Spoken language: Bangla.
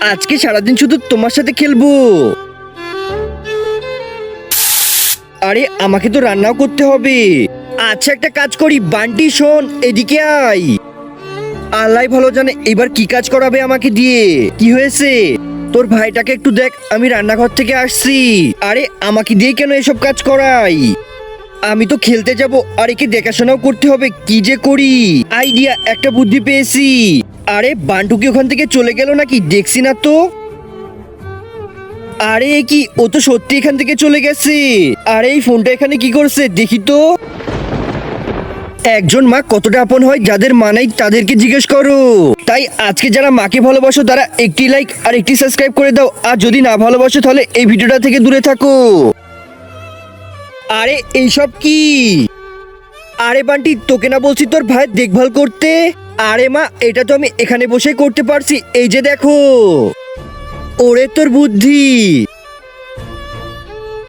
আজকে সারাদিন শুধু তোমার সাথে খেলবো। আরে আমাকে তো রান্নাও করতে হবে। আচ্ছা একটা কাজ করি, বান্টি শোন এদিকে আয়। আল্লাহ ভালো জানে এবার কি কাজ করাবে আমাকে দিয়ে। কি হয়েছে? তোর ভাইটাকে একটু দেখ, আমি রান্নাঘর থেকে আসছি। আরে আমাকে দিয়ে কেন এসব কাজ করাই? আমি তো খেলতে যাব আর একে দেখাশোনাও করতে হবে। কি যে করি, আইডিয়া একটা বুদ্ধি পেয়েছি। আরে বান্টু কি ওখান থেকে চলে গেল নাকি? দেখছি না তো। আরে কি, ও তো সত্যি এখান থেকে চলে গেছে। আরে এই ফোনটা এখানে কি করছে দেখি তো। একজন মা কতটা আপন হয়, যাদের মা নাই তাদেরকে জিজ্ঞেস করো। তাই আজকে যারা মাকে ভালোবাসো তারা একটি লাইক আর একটি সাবস্ক্রাইব করে দাও, আর যদি না ভালোবাসো তাহলে এই ভিডিওটা থেকে দূরে থাকো। আরে এইসব কি? আরে বান্টি, তোকে না বলছি তোর ভাই দেখভাল করতে? আরে মা, এটা তো আমি এখানে বসে করতে পারছি, এই যে দেখো। ওরে তোর বুদ্ধি।